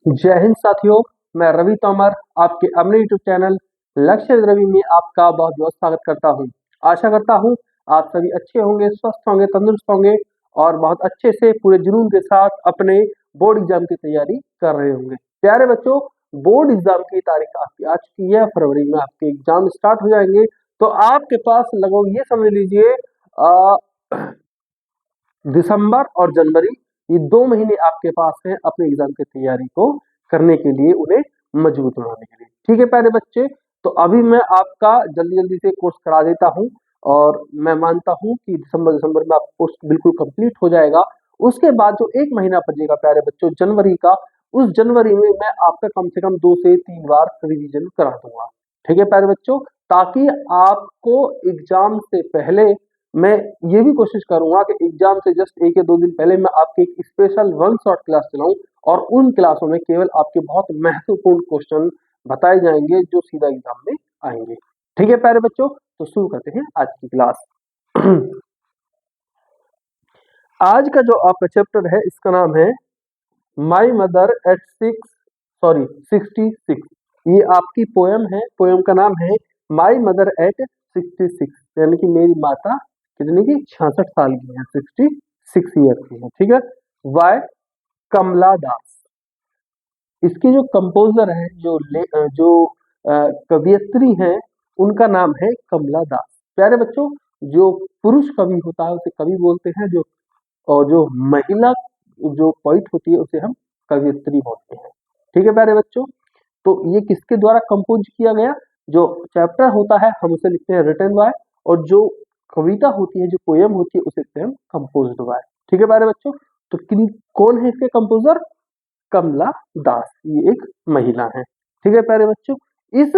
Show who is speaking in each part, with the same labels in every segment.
Speaker 1: जय हिंद साथियों, मैं रवि तोमर आपके अपने यूट्यूब चैनल लक्ष्य रवि में आपका बहुत बहुत स्वागत करता हूं। आशा करता हूं आप सभी अच्छे होंगे, स्वस्थ होंगे, तंदुरुस्त होंगे और बहुत अच्छे से पूरे जुनून के साथ अपने बोर्ड एग्जाम की तैयारी कर रहे होंगे। प्यारे बच्चों, बोर्ड एग्जाम की तारीख आपकी आ चुकी है। फरवरी में आपके एग्जाम स्टार्ट हो जाएंगे, तो आपके पास लगभग ये समझ लीजिए दिसंबर और जनवरी, ये 2 महीने आपके पास हैं अपने एग्जाम की तैयारी को करने के लिए, उन्हें मजबूत बनाने के लिए। ठीक है प्यारे बच्चे, तो अभी मैं आपका जल्दी जल्दी से कोर्स करा देता हूं और मैं मानता हूं कि दिसंबर में आपका कोर्स बिल्कुल कंप्लीट हो जाएगा। उसके बाद जो 1 महीना बचेगा प्यारे बच्चों जनवरी का, उस जनवरी में मैं आपका कम से कम 2 से 3 बार रिवीजन करा दूंगा। ठीक है प्यारे बच्चों, ताकि आपको एग्जाम से पहले मैं ये भी कोशिश करूंगा कि एग्जाम से जस्ट 1 या 2 दिन पहले मैं आपकी एक स्पेशल वन शॉट क्लास चलाऊं और उन क्लासों में केवल आपके बहुत महत्वपूर्ण क्वेश्चन बताए जाएंगे जो सीधा एग्जाम में आएंगे। ठीक है प्यारे बच्चों, तो शुरू करते हैं आज की क्लास। आज का जो आपका चैप्टर है इसका नाम है माई मदर एट 66। ये आपकी पोयम है। पोयम का नाम है माई मदर एट 66, यानी कि मेरी माता कितने की 66 साल की है, 66 ईयर की है। ठीक है, वाय कमला दास। इसकी जो कंपोजर है, जो कवियत्री हैं, उनका नाम है कमला दास। प्यारे बच्चों, जो पुरुष कवि होता है उसे कवि बोलते हैं, जो महिला जो पोइट होती है उसे हम कवियत्री बोलते हैं। ठीक है प्यारे बच्चों, तो ये किसके द्वारा कंपोज किया गया? जो चैप्टर होता है हम उसे लिखते हैं रिटन बाय, और जो कविता होती है, जो पोयम होती है उसे लिखते हैं हम कंपोज्ड बाय। ठीक है प्यारे बच्चों, तो कौन है इसके कंपोजर? कमला दास, ये एक महिला है। ठीक है प्यारे बच्चों, इस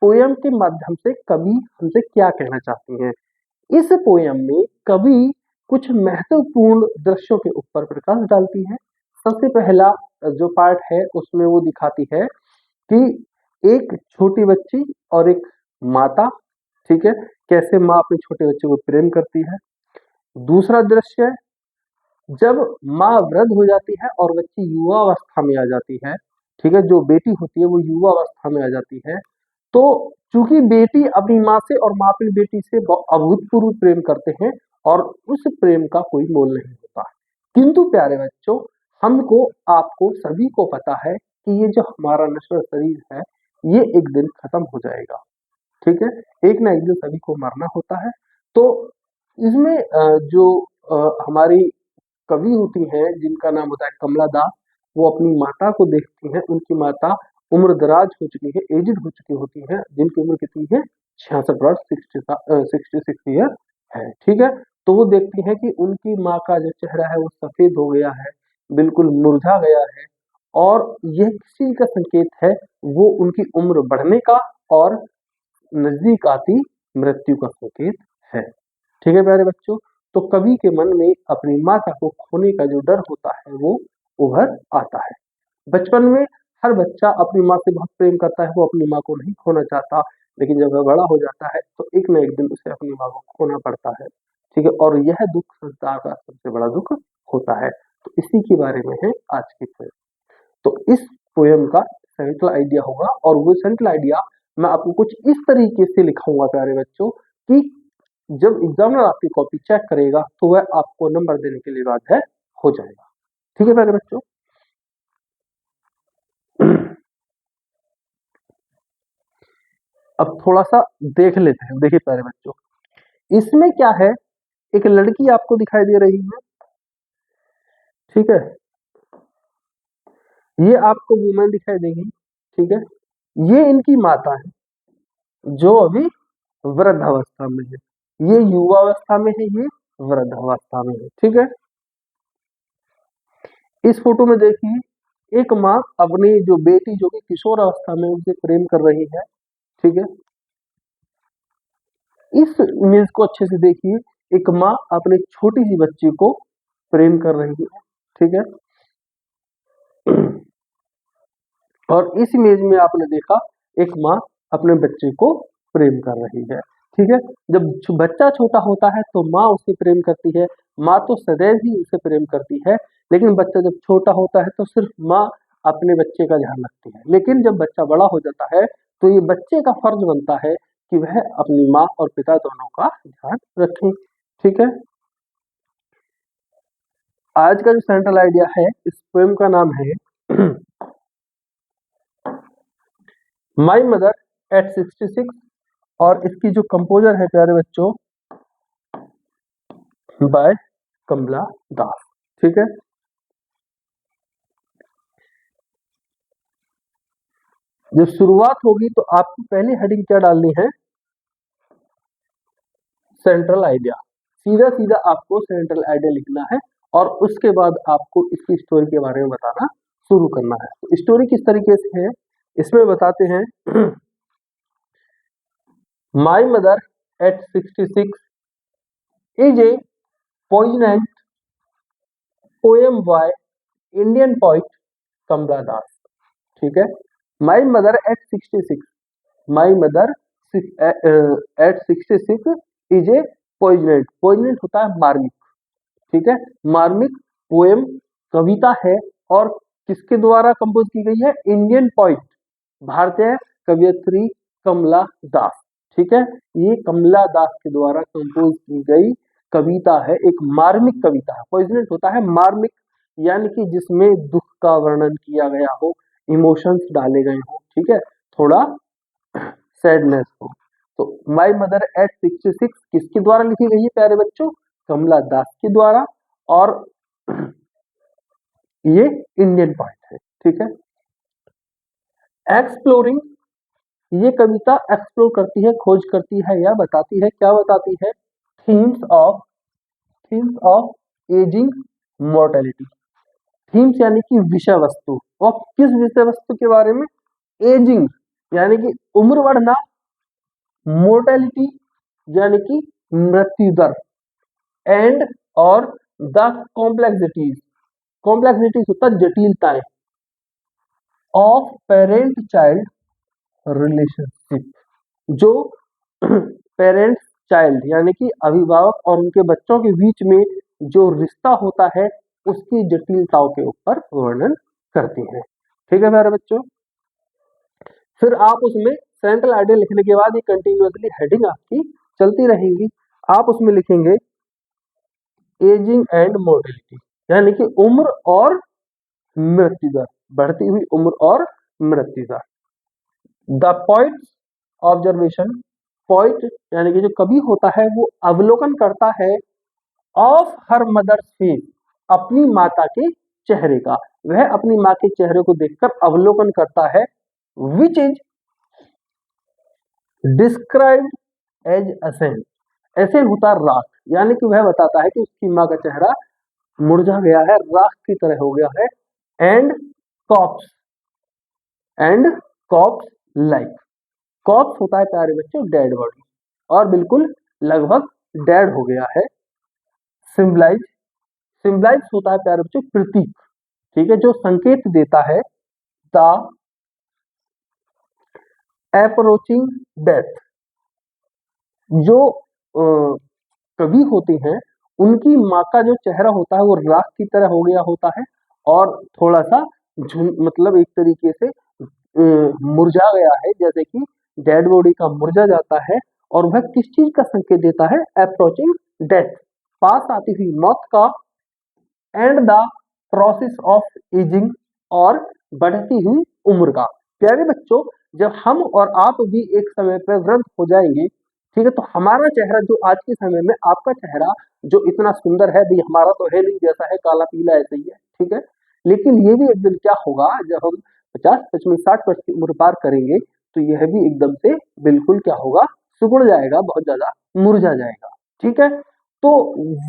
Speaker 1: पोयम के माध्यम से कवि हमसे क्या कहना चाहती हैं? इस पोयम में कवि कुछ महत्वपूर्ण दृश्यों के ऊपर प्रकाश डालती है। सबसे पहला जो पार्ट है उसमें वो दिखाती है कि एक छोटी बच्ची और एक माता, ठीक है, कैसे माँ अपने छोटे बच्चे को प्रेम करती है। दूसरा दृश्य, जब माँ वृद्ध हो जाती है और बच्ची युवावस्था में आ जाती है, ठीक है, जो बेटी होती है वो युवावस्था में आ जाती है, तो चूंकि बेटी अपनी माँ से और माँ अपनी बेटी से अभूतपूर्व प्रेम करते हैं और उस प्रेम का कोई मोल नहीं होता। किंतु प्यारे बच्चों, हमको आपको सभी को पता है कि ये जो हमारा नश्वर शरीर है ये एक दिन खत्म हो जाएगा। ठीक है, एक ना एक दिन सभी को मरना होता है। तो इसमें जो हमारी कवि होती हैं जिनका नाम होता है कमला दास, वो अपनी माता को देखती हैं। उनकी माता उम्र दराज हो चुकी है, एजिड हो चुकी होती है, जिनकी उम्र कितनी है? 66 वर्ष, 66 ईयर है। ठीक है, तो वो देखती है कि उनकी माँ का जो चेहरा है वो सफेद हो गया है, बिल्कुल मुरझा गया है, और यह किसी का संकेत है, वो उनकी उम्र बढ़ने का और नजदीक आती मृत्यु का संकेत है। ठीक है प्यारे बच्चों, तो कवि के मन में अपनी माता को खोने का जो डर होता है वो उभर आता है। बचपन में हर बच्चा अपनी माँ से बहुत प्रेम करता है, वो अपनी माँ को नहीं खोना चाहता, लेकिन जब वह बड़ा हो जाता है तो एक न एक दिन उसे अपनी माँ को खोना पड़ता है। ठीक है, और यह दुख संसार का सबसे बड़ा दुख होता है। तो इसी के बारे में है आज की पोएम। तो इस पोएम का सेंट्रल आइडिया होगा, और वो सेंट्रल आइडिया मैं आपको कुछ इस तरीके से लिखाऊंगा प्यारे बच्चों कि जब एग्जामिनर आपकी कॉपी चेक करेगा तो वह आपको नंबर देने के लिए बाध्य हो जाएगा। ठीक है प्यारे बच्चों, अब थोड़ा सा देख लेते हैं। देखिए प्यारे बच्चों, इसमें क्या है, एक लड़की आपको दिखाई दे रही है। ठीक है, ये आपको वुमेन दिखाई देगी। ठीक है, ये इनकी माता है जो अभी वृद्धावस्था में है, ये युवावस्था में है, ये वृद्धावस्था में है। ठीक है, इस फोटो में देखिए एक माँ अपनी जो बेटी जो कि किशोर अवस्था में उसे प्रेम कर रही है। ठीक है, इस इमेज को अच्छे से देखिए, एक माँ अपने छोटी सी बच्ची को प्रेम कर रही है। ठीक है, और इस इमेज में आपने देखा एक माँ अपने बच्चे को प्रेम कर रही है। ठीक है, जब बच्चा छोटा होता है तो माँ उसे प्रेम करती है, माँ तो सदैव ही उसे प्रेम करती है, लेकिन बच्चा जब छोटा होता है तो सिर्फ माँ अपने बच्चे का ध्यान रखती है, लेकिन जब बच्चा बड़ा हो जाता है तो ये बच्चे का फर्ज बनता है कि वह अपनी माँ और पिता दोनों का ध्यान रखें। ठीक है, आज का जो सेंट्रल आइडिया है इस पोएम का नाम है माई मदर एट 66 और इसकी जो कंपोजर है प्यारे बच्चों बाय कमला दास। ठीक है, जब शुरुआत होगी तो आपको पहली हेडिंग क्या डालनी है, सेंट्रल आइडिया। सीधा सीधा आपको सेंट्रल आइडिया लिखना है और उसके बाद आपको इसकी स्टोरी के बारे में बताना शुरू करना है। तो स्टोरी किस तरीके से है इसमें बताते हैं। My mother at 66 is a poignant poem by Indian poet Kamala Das. ठीक है, my mother at 66, my mother at 66 is a poignant, poignant होता है मार्मिक। ठीक है, मार्मिक पोएम कविता है और किसके द्वारा कंपोज की गई है, इंडियन पोइट भारतीय कवियत्री कमला दास। ठीक है, ये कमला दास के द्वारा कंपोज की गई कविता है, एक मार्मिक कविता है। पोइजनेट होता है मार्मिक, यानी कि जिसमें दुख का वर्णन किया गया हो, इमोशंस डाले गए हो। ठीक है, थोड़ा सैडनेस हो। तो माई मदर एट 66 किसके द्वारा लिखी गई है प्यारे बच्चों, कमला दास के द्वारा, और ये इंडियन पोएट है। ठीक है, एक्सप्लोरिंग, ये कविता एक्सप्लोर करती है, खोज करती है या बताती है, क्या बताती है, themes of ageing mortality. Themes यानी कि विषय वस्तु, और किस विषय वस्तु के बारे में, एजिंग यानी कि उम्र बढ़ना, मोर्टेलिटी यानी कि मृत्यु दर, एंड और द कॉम्प्लेक्सिटीज, कॉम्प्लेक्सिटीज होता है जटिलताएं, ऑफ पेरेंट चाइल्ड रिलेशनशिप, जो पेरेंट्स चाइल्ड यानी कि अभिभावक और उनके बच्चों के बीच में जो रिश्ता होता है उसकी जटिलताओं के ऊपर वर्णन करती है। ठीक है प्यारे बच्चों, फिर आप उसमें सेंट्रल आइडिया लिखने के बाद ये कंटिन्यूअसली हेडिंग आपकी चलती रहेंगी। आप उसमें लिखेंगे एजिंग एंड मोर्टेलिटी, यानी कि उम्र और मृत्यु दर, बढ़ती हुई उम्र और मृत्यु दर। द पॉइंट्स ऑब्जर्वेशन, पॉइंट यानी कि जो कवि होता है वो अवलोकन करता है ऑफ हर मदर्स फेस, अपनी माता के चेहरे का, वह अपनी माँ के चेहरे को देखकर अवलोकन करता है, which is described as ascent, ascent होता है राख, यानी कि वह बताता है कि उसकी माँ का चेहरा मुरझा गया है, राख की तरह हो गया है, and copse, and copse like, copse होता है प्यारे बच्चों डेड बॉडी, और बिल्कुल लगभग डेड हो गया है। सिंबलाइज, सिंबलाइज होता है प्यारे बच्चों प्रतीक। ठीक है, जो संकेत देता है, द अप्रोचिंग डेथ, जो कवि होते हैं उनकी माँ का जो चेहरा होता है वो राख की तरह हो गया होता है और थोड़ा सा मतलब एक तरीके से मुरझा गया है, जैसे कि डेड बॉडी का मुरझा जाता है, और वह किस चीज का संकेत देता है, अप्रोचिंग डेथ, पास आती हुई मौत का, and the process of ageing, और बढ़ती हुई उम्र का। प्यारे बच्चों, जब हम और आप भी एक समय पर वृद्ध हो जाएंगे, ठीक है, तो हमारा चेहरा जो आज के समय में आपका चेहरा जो इतना सुंदर है भी, हमारा तो है नहीं, जैसा है काला पीला ऐसा ही है। ठीक है, लेकिन ये भी एक दिन क्या होगा, जब हम 50, 55, 60 वर्ष की उम्र पार करेंगे तो यह भी एकदम से बिल्कुल क्या होगा, सिकुड़ जाएगा, बहुत ज्यादा मुरझा जाएगा। ठीक है, तो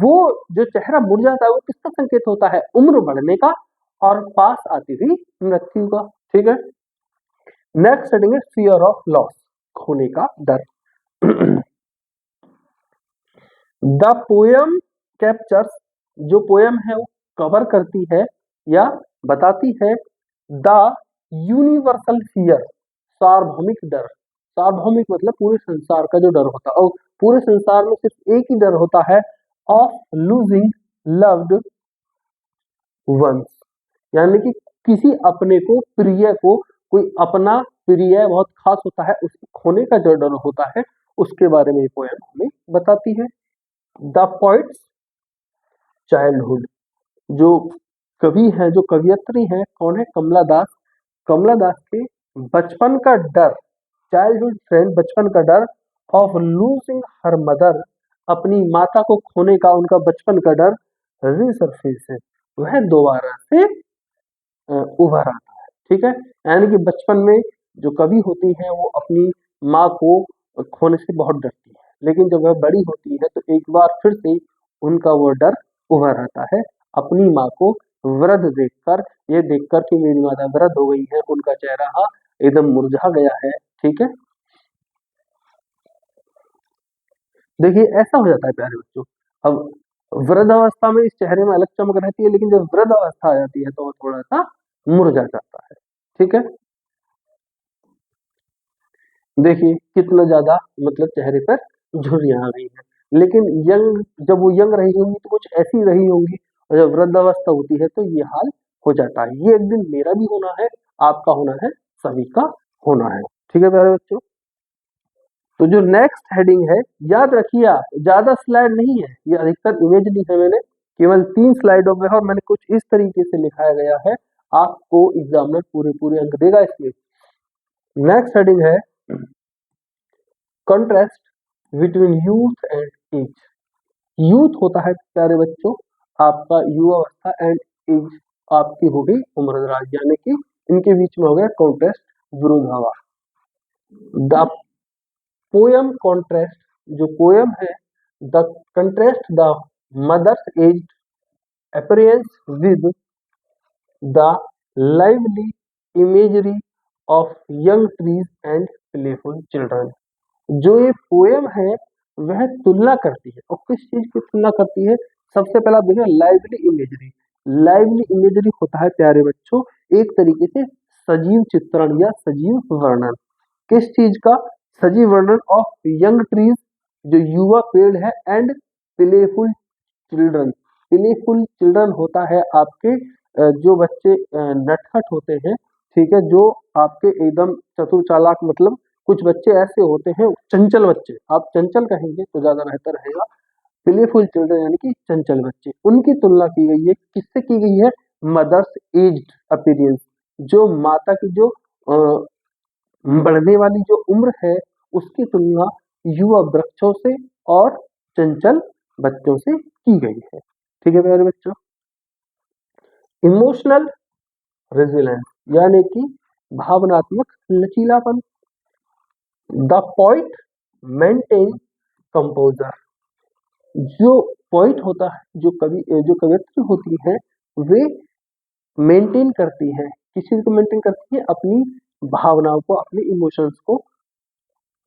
Speaker 1: वो जो चेहरा मुरझाता है वो किसका संकेत होता है, उम्र बढ़ने का और पास आती हुई मृत्यु का। ठीक है, नेक्स्ट हेडिंग है फियर ऑफ लॉस, खोने का डर। द पोएम कैप्चर्स, जो पोएम है वो कवर करती है या बताती है, द यूनिवर्सल फियर, सार्वभौमिक डर, सार्वभौमिक मतलब पूरे संसार का जो डर होता है, और पूरे संसार में सिर्फ एक ही डर होता है, ऑफ लूजिंग लव्ड वंस, यानी कि किसी अपने को, प्रिय को, कोई अपना प्रिय बहुत खास होता है, उसके खोने का जो डर होता है उसके बारे में ये पोयम हमें बताती है। द पोइट्स चाइल्डहुड, जो कवि है, जो कवियत्री है, कौन है? कमला दास। कमला दास के बचपन का डर, चाइल्डहुड फ्रेंड, बचपन का डर ऑफ लूजिंग हर मदर, अपनी माता को खोने का उनका बचपन का डर रिसर्फेस है, वह दोबारा से उभर आता है। ठीक है, यानी कि बचपन में जो कवि होती है वो अपनी माँ को खोने से बहुत डरती है, लेकिन जब वह बड़ी होती है तो एक बार फिर से उनका वो डर उभर आता है, अपनी माँ को वृद्ध देखकर, ये देखकर कि मेरी माता वृद्ध हो गई है, उनका चेहरा एकदम मुरझा गया है। ठीक है, देखिए ऐसा हो जाता है प्यारे बच्चों। अब वृद्धावस्था में इस चेहरे में अलग चमक रहती है, लेकिन जब वृद्धावस्था आ जाती है तो वो थोड़ा सा मुरझा जाता है। ठीक है, देखिए कितना ज्यादा मतलब चेहरे पर झुर्रियां आ गई है, लेकिन यंग, जब वो यंग रही होंगी तो कुछ ऐसी रही होंगी, और जब वृद्धावस्था होती है तो ये हाल हो जाता है। ये एक दिन मेरा भी होना है, आपका होना है, सभी का होना है। ठीक है प्यारे बच्चों, तो जो नेक्स्ट हेडिंग है, याद रखिए आप, ज्यादा स्लाइड नहीं है, ये अधिकतर इमेज ली है मैंने, केवल 3 स्लाइडों में, और मैंने कुछ इस तरीके से लिखाया गया है, आपको एग्जामिनर पूरे पूरे अंक देगा इसमें। नेक्स्ट हेडिंग है contrast between youth and age. Youth होता है प्यारे बच्चों आपका युवावस्था, एंड एज आपकी हो गई उम्रदराज, यानी कि इनके बीच में हो गया कॉन्ट्रास्ट, विरोधाभास। द पोयम कॉन्ट्रास्ट, जो पोयम है, the contrast the mother's age appearance with the lively imagery of young trees and playful children. जो ये पोयम है वह तुलना करती है, और किस चीज की तुलना करती है? सबसे पहला देखिए लाइवली इमेजरी। लाइवली इमेजरी होता है प्यारे बच्चों एक तरीके से सजीव चित्रण या सजीव वर्णन। किस चीज का? सजीव वर्णन ऑफ यंग ट्रीज, जो युवा पेड़ है, and playful children. Playful children होता है आपके जो बच्चे नटखट होते हैं, ठीक है, जो आपके एकदम चतुर चालाक, मतलब कुछ बच्चे ऐसे होते हैं चंचल बच्चे, आप चंचल कहेंगे तो ज्यादा बेहतर रहेगा, प्लेफुल चिल्ड्रन यानी कि चंचल बच्चे, उनकी तुलना की गई है, किससे की गई है? मदर्स एज्ड अपीयरेंस, जो माता की जो बढ़ने वाली जो उम्र है उसकी तुलना युवा वृक्षों से और चंचल बच्चों से की गई है। ठीक है प्यारे बच्चों, इमोशनल रेजिलेंस यानी कि भावनात्मक लचीलापन। द पोइट मेंटेन कंपोजर, जो पोइट होता है, जो कवि, जो कवियत्री होती है, वे मेंटेन करती है, किस चीज को मेंटेन करती है? अपनी भावनाओं को, अपने इमोशंस को।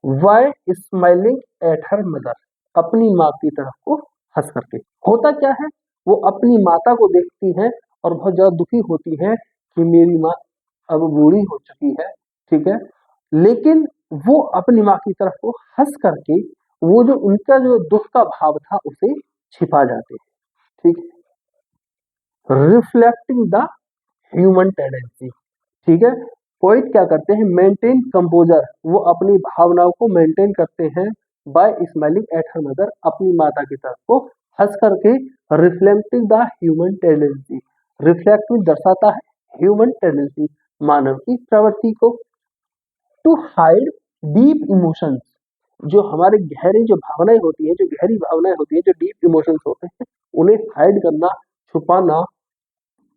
Speaker 1: Why smiling at her mother, अपनी माँ की तरफ को हंस करके। होता क्या है, वो अपनी माता को देखती है और बहुत ज्यादा दुखी होती है कि मेरी माँ अब बूढ़ी हो चुकी है। ठीक है, लेकिन वो अपनी माँ की तरफ को हंस करके वो जो उनका जो दुख का भाव था उसे छिपा जाते हैं। ठीक है, रिफ्लेक्टिंग द ह्यूमन टेंडेंसी। ठीक है, पोइट क्या करते हैं? मेंटेन कंपोजर, वो अपनी भावनाओं को मेंटेन करते हैं bye smiling at her mother, अपनी माता की तरफ को हंस करके। Reflecting the human tendency, reflect दर्शाता है ह्यूमन टेंडेंसी, मानव की प्रवृत्ति को। टू हाइड डीप इमोशंस, जो हमारे गहरी जो भावनाएं होती है, जो गहरी भावनाएं होती है, जो डीप इमोशंस होते हैं, उन्हें हाइड करना, छुपाना।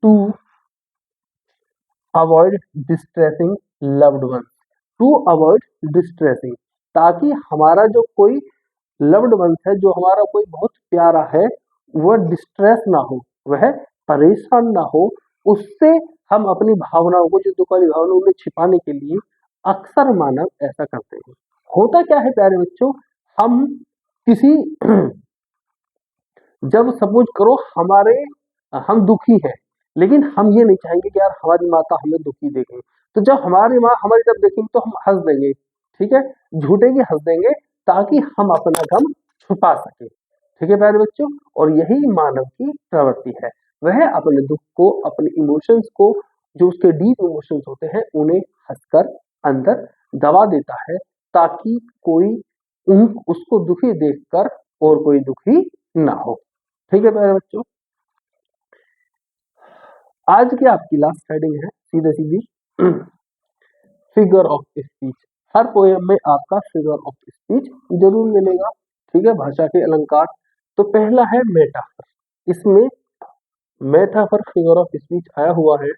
Speaker 1: To avoid distressing loved one, to avoid distressing, ताकि हमारा जो कोई लव्ड वन है, जो हमारा कोई बहुत प्यारा है, वह डिस्ट्रेस ना हो, वह परेशान ना हो, उससे हम अपनी भावनाओं को, जो दुख वाली भावनाओं उन्हें छिपाने के लिए अक्सर मानव ऐसा करते हैं। होता क्या है प्यारे बच्चों, हम किसी जब सपोज करो हम दुखी हैं, लेकिन हम ये नहीं चाहेंगे कि यार हमारी माता हमें दुखी देखे, तो जब हमारी माँ हमारी तरफ देखेंगे तो हम हंस देंगे। ठीक है, झूठे की हंस देंगे ताकि हम अपना गम छुपा सके। ठीक है प्यारे बच्चों, और यही मानव की प्रवृत्ति है, वह अपने दुख को, अपने इमोशंस को जो उसके डीप इमोशंस होते हैं उन्हें हंसकर अंदर दबा देता है, ताकि कोई उसको दुखी देखकर और कोई दुखी ना हो। ठीक है प्यारे बच्चों, आज की आपकी लास्ट हेडिंग है सीधे सीधी फिगर ऑफ स्पीच। हर पोएम में आपका फिगर ऑफ स्पीच जरूर मिलेगा। ठीक है, भाषा के अलंकार। तो पहला है मेटाफर। इसमें मेटाफर फिगर ऑफ स्पीच आया हुआ है।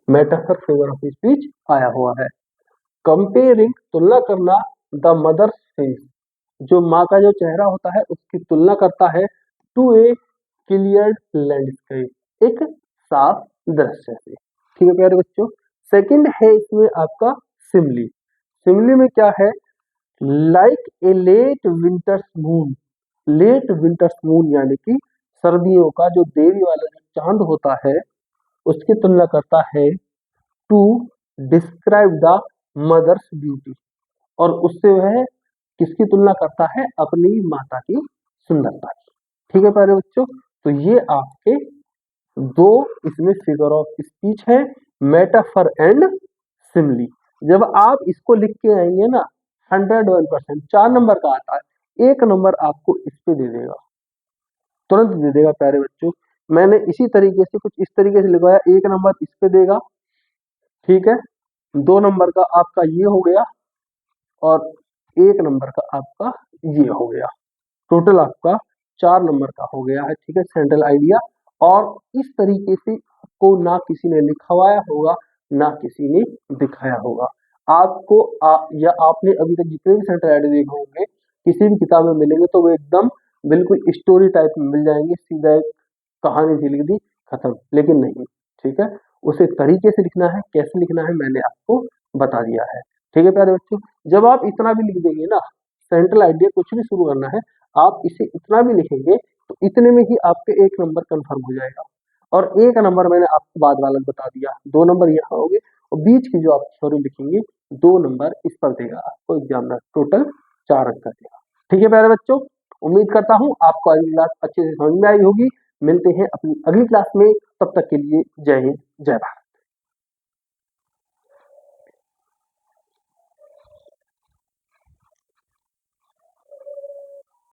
Speaker 1: मेटाफर फिगर ऑफ स्पीच आया हुआ है। कंपेयरिंग, तुलना करना, द मदर्स फेस, जो माँ का जो चेहरा होता है उसकी तुलना करता है, टू ए क्लियर्ड लैंडस्केप, एक साफ दृश्य से। ठीक है प्यारे बच्चों। सेकंड है इसमें आपका सिमली। सिमली में क्या है, like a late winter's moon. Late winter's moon यानी कि सर्दियों का जो देवी वाला जो चांद होता है उसकी तुलना करता है, to describe the mother's beauty, और उससे वह किसकी तुलना करता है, अपनी माता की सुंदरता की। ठीक है प्यारे बच्चों, तो ये आपके दो इसमें फिगर ऑफ स्पीच है, मेटाफर एंड सिमली। जब आप इसको लिख के आएंगे ना 101%, 4 नंबर का आता है, 1 नंबर आपको इस पे दे देगा, तुरंत दे देगा प्यारे बच्चों। मैंने इसी तरीके से कुछ इस तरीके से लिखवाया, 1 नंबर इस पे देगा। ठीक है, 2 नंबर का आपका ये हो गया और 1 नंबर का आपका ये हो गया। टोटल आपका 4 नंबर का हो गया है। ठीक है, सेंट्रल आइडिया। और इस तरीके से को ना किसी ने लिखवाया होगा ना किसी ने दिखाया होगा आपको। या आपने अभी तक जितने भी सेंट्रल आइडिया देखे होंगे किसी भी किताब में मिलेंगे तो वो एकदम बिल्कुल स्टोरी टाइप में मिल जाएंगे, सीधा एक कहानी सी लिख दी, खत्म। लेकिन नहीं, ठीक है, उसे तरीके से लिखना है, कैसे लिखना है मैंने आपको बता दिया है। ठीक है प्यारे बच्चों, जब आप इतना भी लिख देंगे ना, सेंट्रल आइडिया कुछ भी शुरू करना है, आप इसे इतना भी लिखेंगे तो इतने में ही आपके 1 नंबर कंफर्म हो जाएगा। और 1 नंबर मैंने आपको बाद वाला बता दिया, 2 नंबर यहाँ हो गए और बीच की जो आप थ्योरी लिखेंगे 2 नंबर इस पर देगा आपको एग्जामिनर, टोटल 4 अंक का देगा। ठीक है प्यारे बच्चों, उम्मीद करता हूँ आपको अगली क्लास अच्छे से समझ में आई होगी। मिलते हैं अपनी अगली क्लास में, तब तक के लिए जय हिंद, जय भारत।